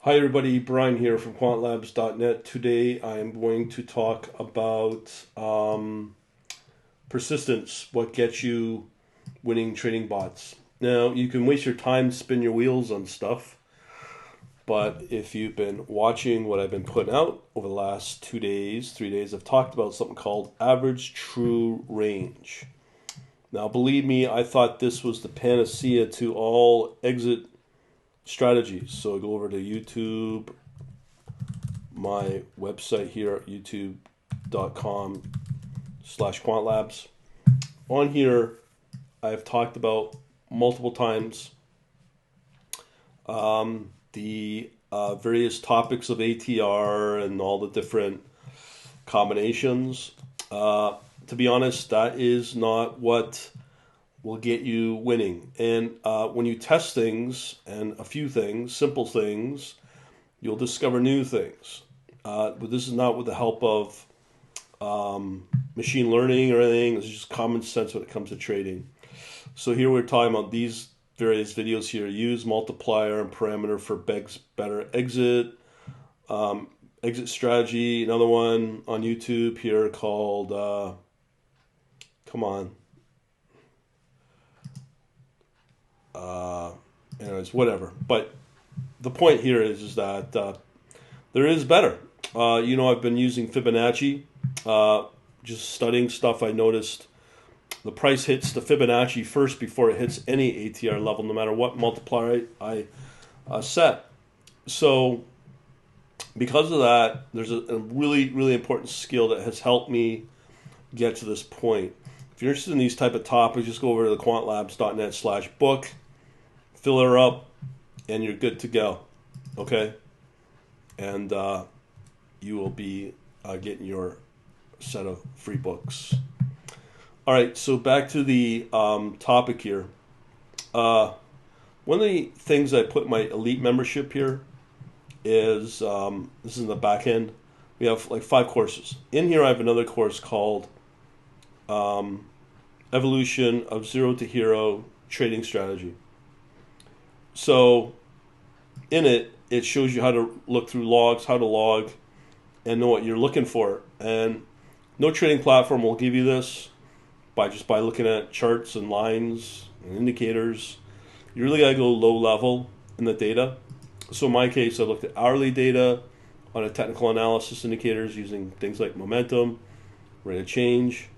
Hi everybody, Bryan here from quantlabs.net. Today I am going to talk about persistence, what gets you winning trading bots. Now, you can waste your time, spin your wheels on stuff, but if you've been watching what I've been putting out over the last 2 days, 3 days, I've talked about something called average true range. Now, believe me, I thought this was the panacea to all exit strategies. So I go over to YouTube, my website here at youtube.com/quantlabs. On here, I've talked about multiple times the various topics of ATR and all the different combinations. To be honest, that is not what will get you winning. And when you test things and a few things, simple things, you'll discover new things. But this is not with the help of machine learning or anything. It's just common sense when it comes to trading. So here we're talking about these various videos here. Use multiplier and parameter for better exit. Exit strategy. Another one on YouTube here called, come on. Anyways, whatever. But the point here is that there is better. I've been using Fibonacci. Just studying stuff, I noticed the price hits the Fibonacci first before it hits any ATR level, no matter what multiplier I set. So because of that, there's a really, really important skill that has helped me get to this point. If you're interested in these type of topics, just go over to the quantlabs.net/book, fill her up, and you're good to go. Okay? And you will be getting your set of free books. All right, so back to the topic here. One of the things I put in my elite membership here is, this is in the back end, we have like 5 courses. In here I have another course called Evolution of Zero to Hero Trading Strategy. So in it, it shows you how to look through logs, how to log, and know what you're looking for. And no trading platform will give you this by looking at charts and lines and indicators. You really got to go low level in the data. So in my case, I looked at hourly data on a technical analysis indicators using things like momentum, rate of change,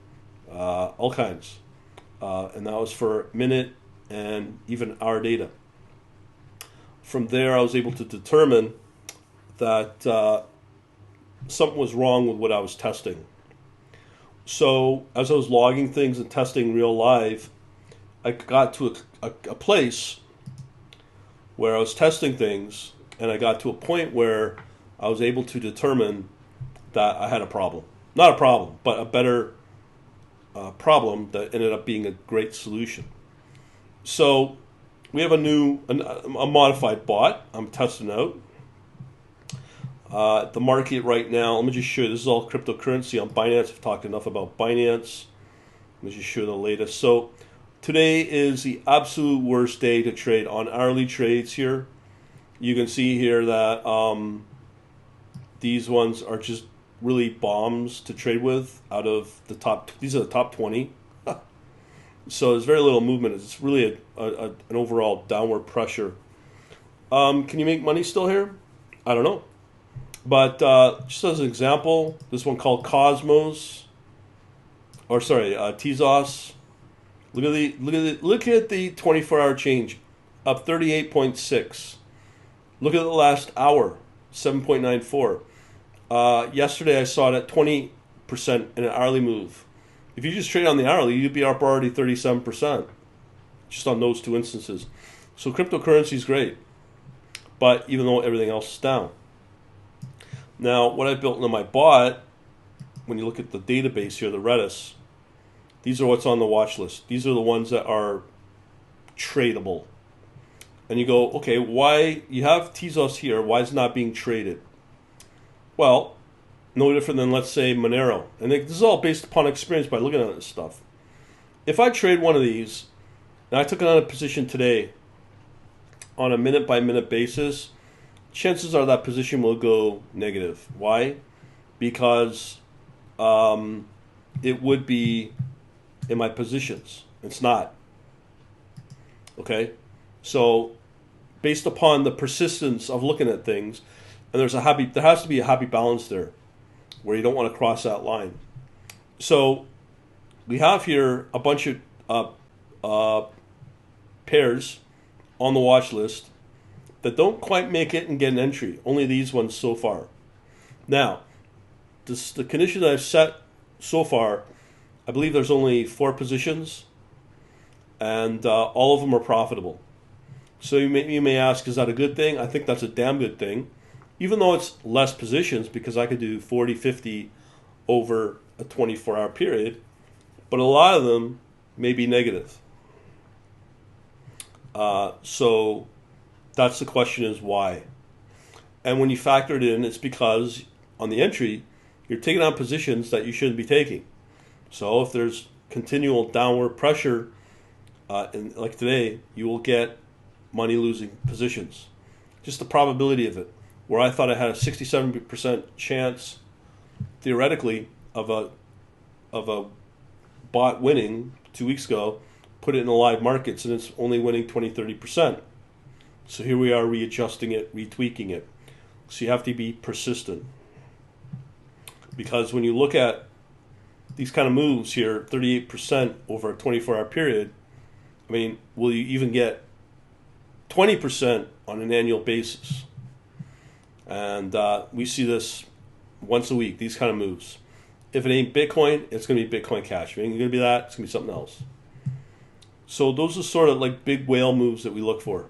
all kinds. And that was for minute and even hour data. From there, I was able to determine that something was wrong with what I was testing. So as I was logging things and testing real live, I got to a place where I was testing things, and I got to a point where I was able to determine that I had a problem. Not a problem, but a better problem that ended up being a great solution. So we have a modified bot I'm testing out. The market right now, let me just show you, this is all cryptocurrency on Binance. I've talked enough about Binance. Let me just show you the latest. So today is the absolute worst day to trade on hourly trades here. You can see here that these ones are just really bombs to trade with out of the top. These are the top 20. So there's very little movement. It's really an overall downward pressure. Can you make money still here? I don't know. But just as an example, this one called Tezos. Look at the 24-hour change, up 38.6. Look at the last hour, 7.94. Yesterday I saw it at 20% in an hourly move. If you just trade on the hourly, you'd be up already 37%, just on those 2 instances. So cryptocurrency is great, but even though everything else is down. Now, what I built into my bot, when you look at the database here, the Redis, these are what's on the watch list. These are the ones that are tradable. And you go, okay, why you have Tezos here, why is it not being traded? Well, no different than, let's say, Monero. And this is all based upon experience by looking at this stuff. If I trade one of these, and I took it on a position today on a minute-by-minute basis, chances are that position will go negative. Why? Because it would be in my positions. It's not. Okay? So based upon the persistence of looking at things, and there has to be a happy balance there where you don't want to cross that line. So we have here a bunch of pairs on the watch list that don't quite make it and get an entry. Only these ones so far. Now, the condition that I've set so far, I believe there's only 4 positions, and all of them are profitable. So you may ask, is that a good thing? I think that's a damn good thing, even though it's less positions, because I could do 40, 50 over a 24-hour period, but a lot of them may be negative. So that's the question, is why? And when you factor it in, it's because on the entry, you're taking on positions that you shouldn't be taking. So if there's continual downward pressure, like today, you will get money losing positions. Just the probability of it. Where I thought I had a 67% chance, theoretically, of a bot winning 2 weeks ago, put it in the live markets, and it's only winning 20-30%. So here we are readjusting it, retweaking it. So you have to be persistent. Because when you look at these kind of moves here, 38% over a 24-hour period, I mean, will you even get 20% on an annual basis? And we see this once a week, these kind of moves. If it ain't Bitcoin, it's going to be Bitcoin Cash. If it ain't going to be that, it's going to be something else. So those are sort of like big whale moves that we look for.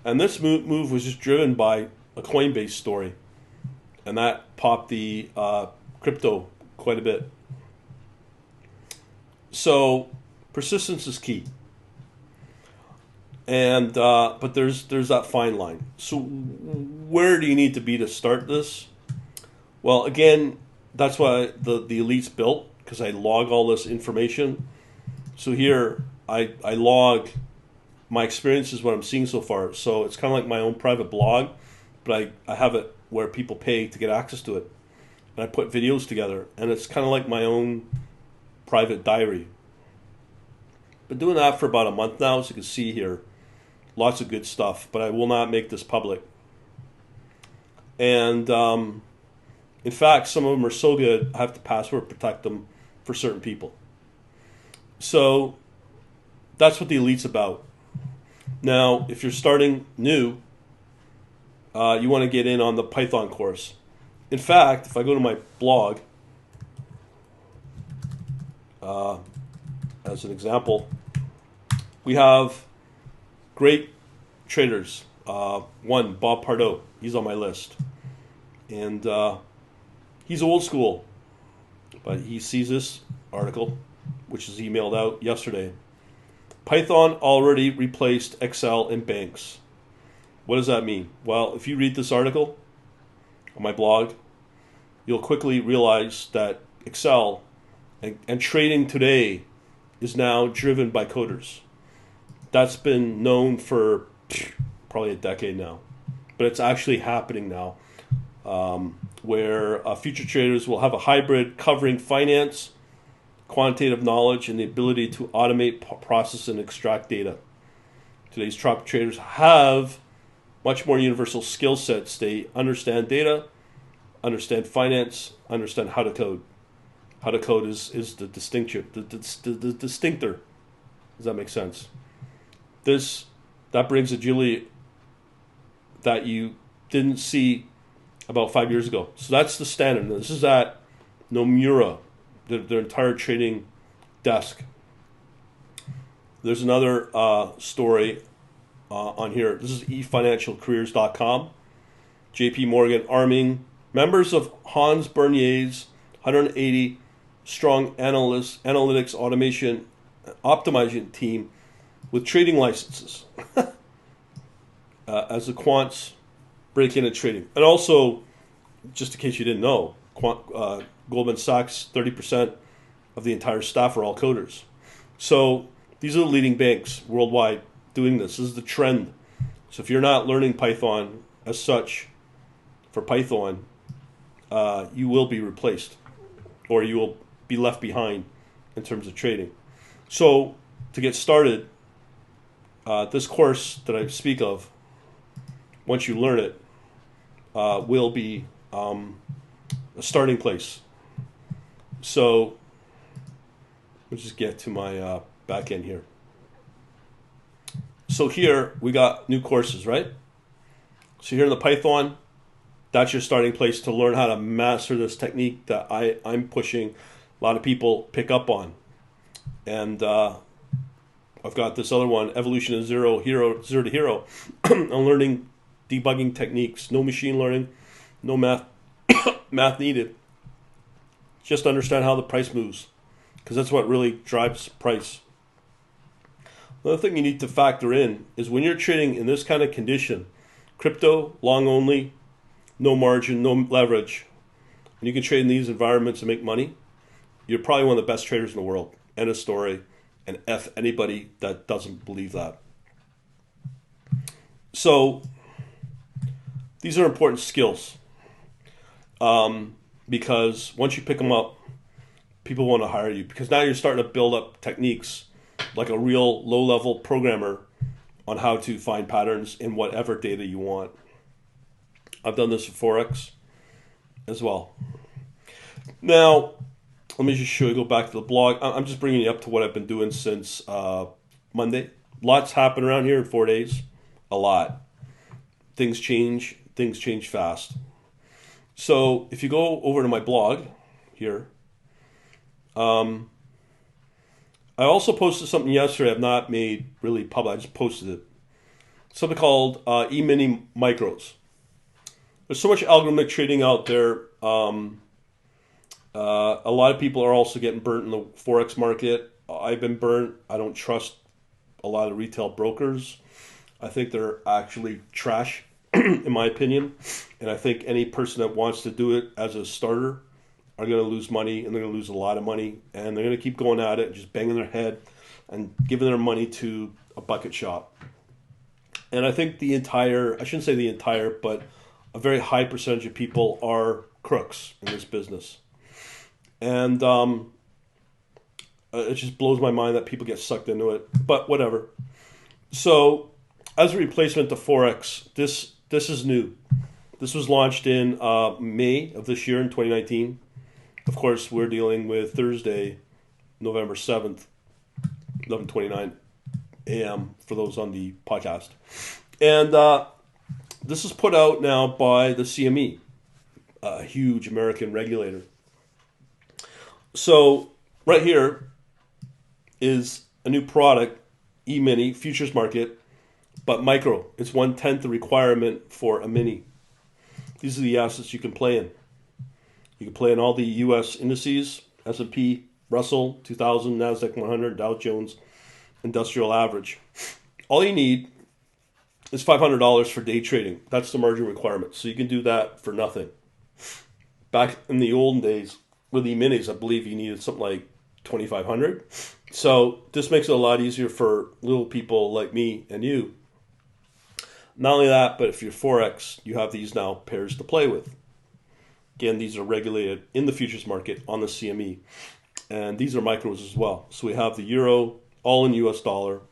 And this move was just driven by a Coinbase story. And that popped the crypto quite a bit. So persistence is key. And but there's that fine line. So where do you need to be to start this? Well, again, that's why the Elite's built, because I log all this information. So here I log my experiences, what I'm seeing so far. So it's kind of like my own private blog, but I have it where people pay to get access to it. And I put videos together, and it's kind of like my own private diary. Been doing that for about a month now, as you can see here. Lots of good stuff, but I will not make this public. And in fact, some of them are so good, I have to password protect them for certain people. So that's what the Elite's about. Now, if you're starting new, you want to get in on the Python course. In fact, if I go to my blog, as an example, we have great traders. One, Bob Pardo, he's on my list. And he's old school, but he sees this article, which is emailed out yesterday. Python already replaced Excel and banks. What does that mean? Well, if you read this article on my blog, you'll quickly realize that Excel and trading today is now driven by coders. That's been known for probably a decade now, but it's actually happening now, where future traders will have a hybrid covering finance, quantitative knowledge, and the ability to automate, process, and extract data. Today's top traders have much more universal skill sets. They understand data, understand finance, understand how to code. How to code is the distinction, the distinctor. Does that make sense? That brings agility that you didn't see about 5 years ago. So that's the standard. This is at Nomura, their entire trading desk. There's another story on here. This is efinancialcareers.com. JP Morgan arming members of Hans Bernier's 180 strong analytics automation optimization team with trading licenses as the quants break into trading. And also, just in case you didn't know, Goldman Sachs, 30% of the entire staff are all coders. So these are the leading banks worldwide doing this. This is the trend. So if you're not learning Python, as such for Python, you will be replaced, or you will be left behind in terms of trading. So to get started, this course that I speak of, once you learn it, will be a starting place. So let's just get to my back end here. So here we got new courses, right? So here in the Python, that's your starting place to learn how to master this technique that I'm pushing a lot of people pick up on. And I've got this other one, Evolution of Zero to Hero. I'm learning debugging techniques, no machine learning, no math needed. Just understand how the price moves, because that's what really drives price. Another thing you need to factor in is when you're trading in this kind of condition, crypto, long only, no margin, no leverage, and you can trade in these environments and make money, you're probably one of the best traders in the world. End of story. And F anybody that doesn't believe that. So these are important skills, because once you pick them up, people want to hire you, because now you're starting to build up techniques like a real low-level programmer on how to find patterns in whatever data you want. I've done this for Forex as well. Now, let me just show you, go back to the blog. I'm just bringing you up to what I've been doing since Monday. Lots happen around here in 4 days. A lot. Things change fast. So if you go over to my blog here, I also posted something yesterday I've not made really public. I just posted it. Something called emini micros. There's so much algorithmic trading out there. A lot of people are also getting burnt in the Forex market. I've been burnt. I don't trust a lot of retail brokers. I think they're actually trash, in my opinion. And I think any person that wants to do it as a starter are going to lose money, and they're going to lose a lot of money. And they're going to keep going at it, just banging their head and giving their money to a bucket shop. And I think I shouldn't say the entire, but a very high percentage of people are crooks in this business. And it just blows my mind that people get sucked into it. But whatever. So as a replacement to Forex, this is new. This was launched in May of this year in 2019. Of course, we're dealing with Thursday, November 7th, 11:29 a.m. for those on the podcast. And this is put out now by the CME, a huge American regulator. So right here is a new product, emini, futures market, but micro. It's 1/10 the requirement for a mini. These are the assets you can play in. You can play in all the U.S. indices, S&P, Russell, 2000, NASDAQ 100, Dow Jones, Industrial Average. All you need is $500 for day trading. That's the margin requirement. So you can do that for nothing. Back in the olden days, with the minis, I believe you needed something like $2,500. So this makes it a lot easier for little people like me and you. Not only that, but if you're Forex, you have these now pairs to play with. Again, these are regulated in the futures market on the CME. And these are micros as well. So we have the euro, all in US dollar,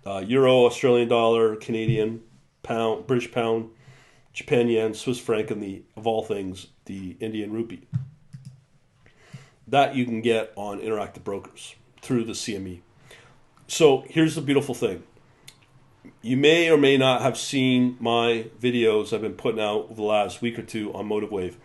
euro, Australian dollar, Canadian, pound, British pound, Japan yen, Swiss franc, and of all things, the Indian rupee. That you can get on Interactive Brokers through the CME. So here's the beautiful thing. You may or may not have seen my videos I've been putting out over the last week or two on MotiveWave.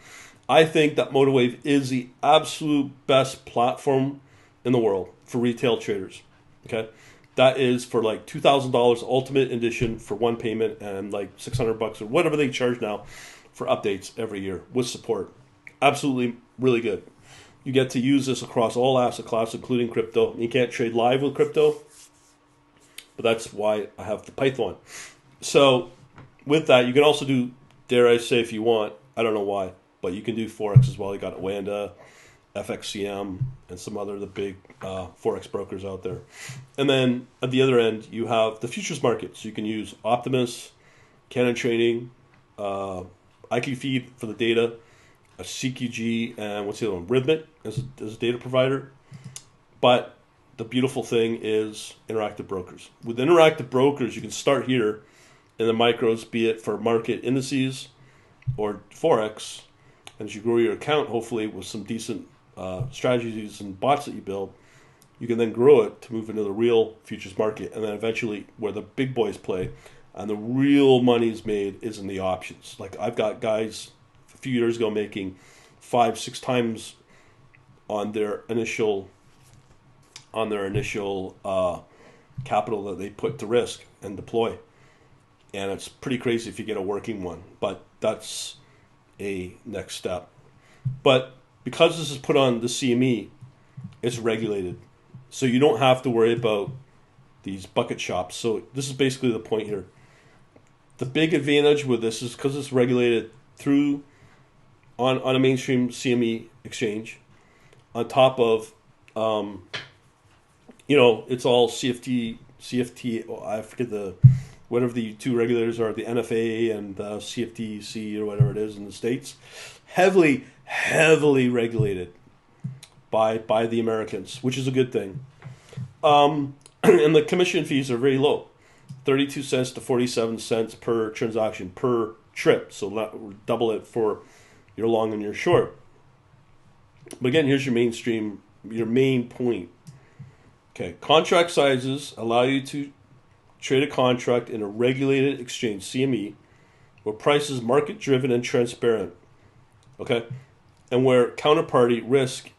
I think that MotiveWave is the absolute best platform in the world for retail traders. Okay, that is for like $2,000 Ultimate Edition for one payment, and like $600 or whatever they charge now for updates every year with support. Absolutely, really good. You get to use this across all asset classes, including crypto. You can't trade live with crypto, but that's why I have the Python. So with that, you can also do, dare I say, if you want, I don't know why, but you can do Forex as well. You got Wanda, FXCM, and some other of the big Forex brokers out there. And then at the other end, you have the futures market. So you can use Optimus, Canon Trading, IQ feed for the data, a CQG, and what's the other one? Rhythmic as a data provider. But the beautiful thing is interactive brokers. With interactive brokers, you can start here in the micros, be it for market indices or Forex. And as you grow your account, hopefully with some decent strategies and bots that you build, you can then grow it to move into the real futures market. And then eventually where the big boys play and the real money is made is in the options. Like I've got guys a few years ago making 5-6 times on their initial capital that they put to risk and deploy. And it's pretty crazy if you get a working one, but that's a next step. But because this is put on the CME, it's regulated. So you don't have to worry about these bucket shops. So this is basically the point here. The big advantage with this is because it's regulated through on a mainstream CME exchange, on top of it's all CFT. Oh, I forget whatever the two regulators are, the NFA and the CFTC or whatever it is in the States, heavily regulated by the Americans, which is a good thing. And the commission fees are very low, 32 cents to 47 cents per transaction per trip. So double it for your long and your short. But again, here's your main point. Okay, contract sizes allow you to trade a contract in a regulated exchange, CME, where price is market-driven and transparent. Okay, and where counterparty risk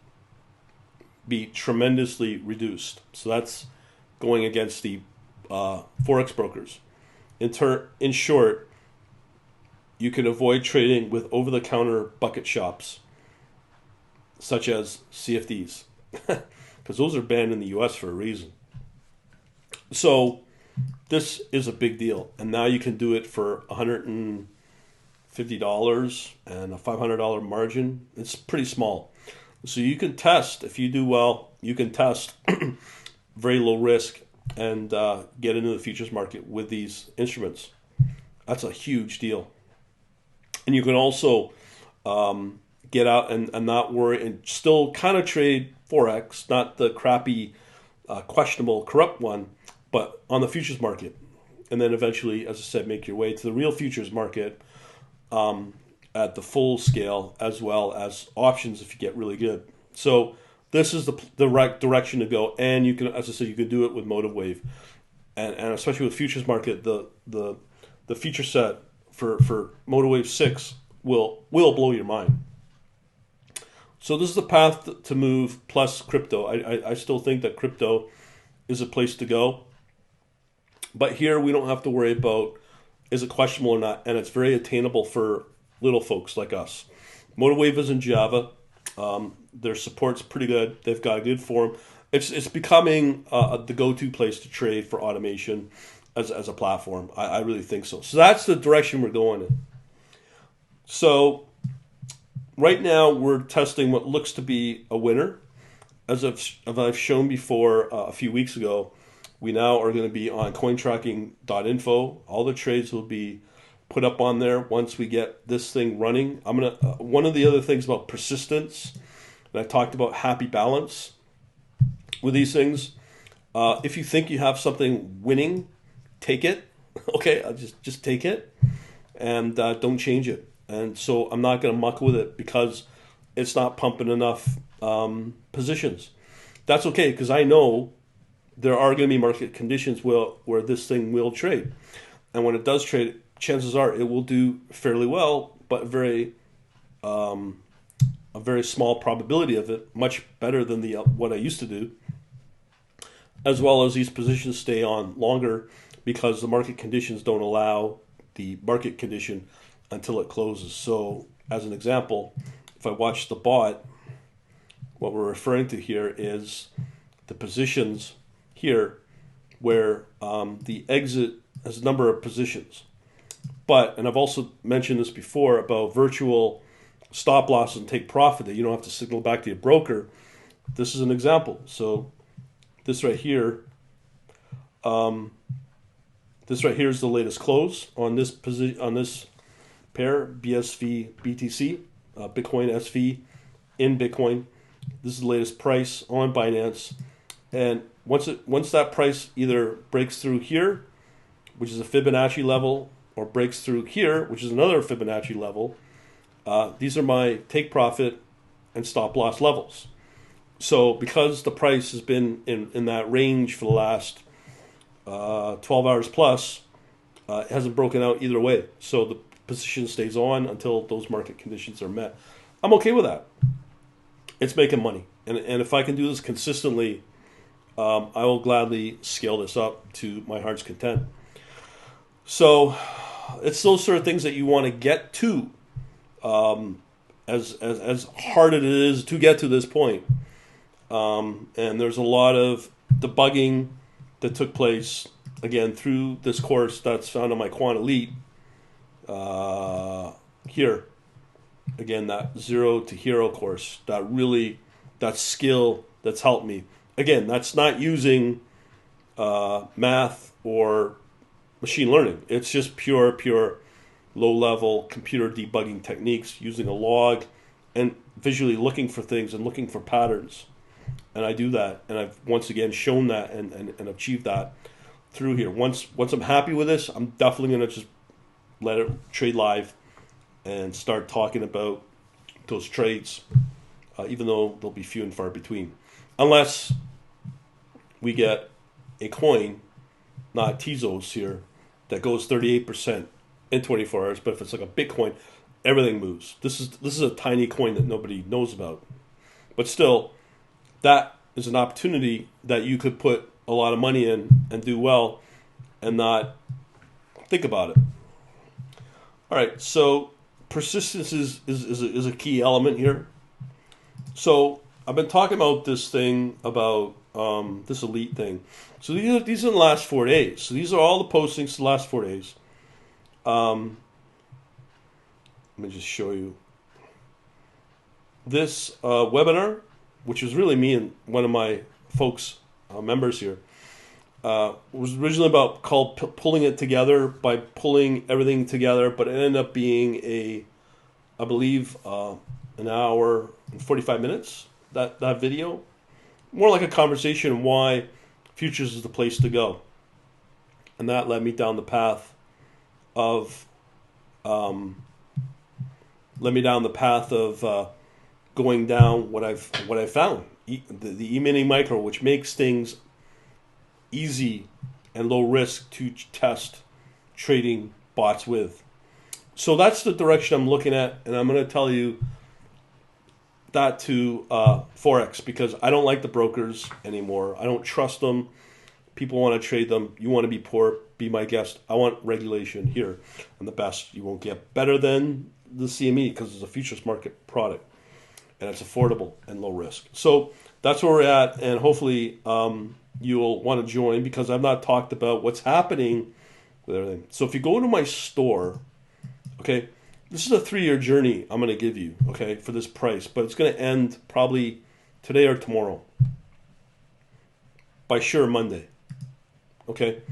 be tremendously reduced. So that's going against the Forex brokers. In short, you can avoid trading with over-the-counter bucket shops, such as CFDs, because those are banned in the US for a reason. So this is a big deal, and now you can do it for $150 and a $500 margin. It's pretty small. So you can test, if you do well, you can test very low risk and get into the futures market with these instruments. That's a huge deal. And you can also get out and not worry and still kind of trade Forex, not the crappy, questionable, corrupt one, but on the futures market. And then eventually, as I said, make your way to the real futures market at the full scale, as well as options if you get really good. So this is the right direction to go. And you can, as I said, you can do it with MotiveWave. And especially with futures market, the feature set for MotiveWave 6 will blow your mind. So this is the path to move plus crypto. I still think that crypto is a place to go. But here we don't have to worry about is it questionable or not, and it's very attainable for little folks like us. MotiveWave is in Java. Their support's pretty good. They've got a good forum. It's becoming the go-to place to trade for automation as a platform. I really think so. So that's the direction we're going in. So right now we're testing what looks to be a winner. As I've shown before a few weeks ago, we now are going to be on cointracking.info. All the trades will be put up on there once we get this thing running. I'm gonna one of the other things about persistence, and I talked about happy balance with these things. If you think you have something winning, take it. Okay, I'll just take it, and don't change it. And so I'm not going to muck with it because it's not pumping enough positions. That's okay, because I know there are going to be market conditions where this thing will trade. And when it does trade, chances are it will do fairly well, but a very small probability of it, much better than what I used to do, as well as these positions stay on longer because the market conditions don't allow the market condition until it closes. So as an example, if I watch the bot, what we're referring to here is the positions here where the exit has a number of positions. But, and I've also mentioned this before about virtual stop losses and take profit that you don't have to signal back to your broker. This is an example. So this right here is the latest close on this position, on this pair, BSV BTC, Bitcoin SV in Bitcoin. This is the latest price on Binance. And once that price either breaks through here, which is a Fibonacci level, or breaks through here, which is another Fibonacci level, these are my take profit and stop loss levels. So because the price has been in that range for the last 12 hours plus, it hasn't broken out either way. So the position stays on until those market conditions are met. I'm okay with that. It's making money. And if I can do this consistently, I will gladly scale this up to my heart's content. So it's those sort of things that you want to get to, as hard as it is to get to this point. And there's a lot of debugging that took place, again, through this course that's found on my Quant Elite. Here, again, that Zero to Hero course, that skill that's helped me. Again, that's not using math or machine learning. It's just pure low-level computer debugging techniques using a log and visually looking for things and looking for patterns. And I do that, and I've once again shown that and achieved that through here. Once I'm happy with this, I'm definitely going to just let it trade live and start talking about those trades, even though they'll be few and far between. Unless we get a coin, not Tezos here, that goes 38% in 24 hours. But if it's like a Bitcoin, everything moves. This is a tiny coin that nobody knows about. But still, that is an opportunity that you could put a lot of money in and do well and not think about it. All right, so persistence is a key element here. So I've been talking about this thing about this elite thing. So these are the last 4 days. So these are all the postings for the last 4 days. Let me just show you this webinar, which was really me and one of my folks, members here. Was originally called pulling it together by pulling everything together, but it ended up being I believe, an hour and 45 minutes. That video, more like a conversation why futures is the place to go, and that led me down the path of going down what I've found, the emini micro, which makes things easy and low risk to test trading bots with. So that's the direction I'm looking at, and I'm going to tell you that to Forex, because I don't like the brokers anymore. I don't trust them. People want to trade them. You want to be poor, be my guest. I want regulation here. And the best, you won't get better than the CME because it's a futures market product. And it's affordable and low risk. So that's where we're at, and hopefully you'll want to join, because I've not talked about what's happening with everything. So if you go to my store, okay, this is a 3-year journey I'm going to give you, okay, for this price, but it's going to end probably today or tomorrow, by sure Monday, okay?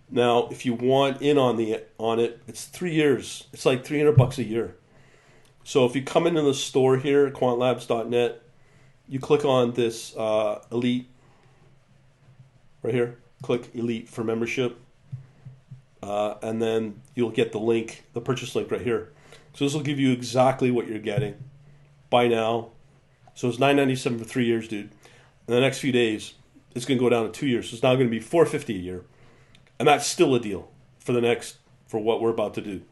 Now, if you want in on it, it's 3 years. It's like $300 a year. So if you come into the store here at quantlabs.net, you click on this Elite right here. Click Elite for membership, and then you'll get the link, the purchase link right here. So this will give you exactly what you're getting. Buy now. So it's $9.97 for 3 years, dude. In the next few days, it's going to go down to 2 years. So it's now going to be $4.50 a year, and that's still a deal for what we're about to do.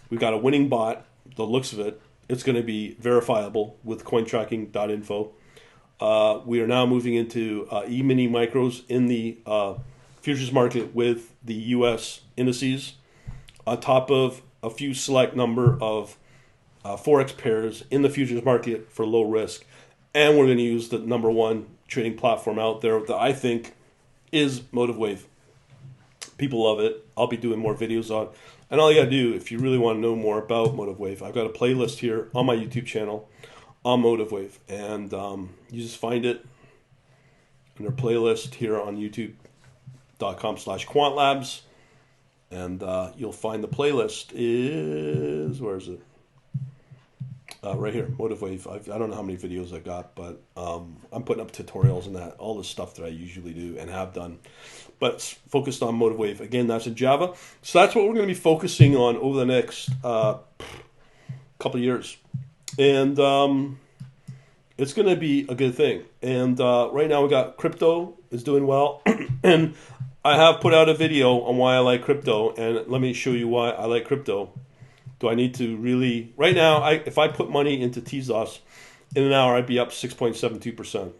We've got a winning bot. The looks of it, it's going to be verifiable with cointracking.info. We are now moving into emini micros in the futures market with the U.S. indices, on top of a few select number of Forex pairs in the futures market for low risk. And we're going to use the number one trading platform out there that I think is MotiveWave. People love it. I'll be doing more videos on. And all you got to do, if you really want to know more about MotiveWave, I've got a playlist here on my YouTube channel on MotiveWave. And you just find it under playlist here on youtube.com/quantlabs. And you'll find the playlist where is it? right here, MotiveWave. I don't know how many videos I got, but I'm putting up tutorials and that, all the stuff that I usually do and have done. But it's focused on MotiveWave. Again, that's in Java. So that's what we're going to be focusing on over the next couple of years. And it's going to be a good thing. And right now we got crypto is doing well. And I have put out a video on why I like crypto. And let me show you why I like crypto. Do I need to really... Right now, if I put money into Tezos, in an hour I'd be up 6.72%.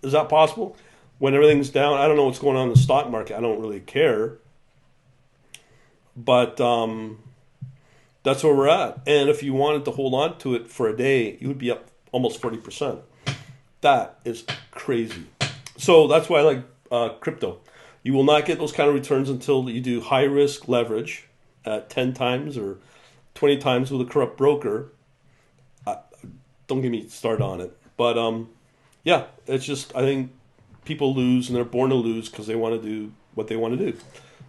Is that possible? When everything's down, I don't know what's going on in the stock market. I don't really care. But that's where we're at. And if you wanted to hold on to it for a day, you would be up almost 40%. That is crazy. So that's why I like crypto. You will not get those kind of returns until you do high-risk leverage at 10 times or 20 times with a corrupt broker. Don't get me started on it. But yeah, it's just, I think people lose, and they're born to lose because they want to do what they want to do.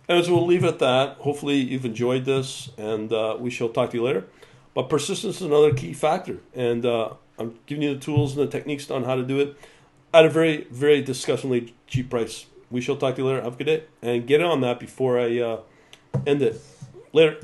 And so we'll leave it at that. Hopefully you've enjoyed this, and we shall talk to you later. But persistence is another key factor. And I'm giving you the tools and the techniques on how to do it at a very, very disgustingly cheap price. We shall talk to you later. Have a good day. And get on that before I end it. Later.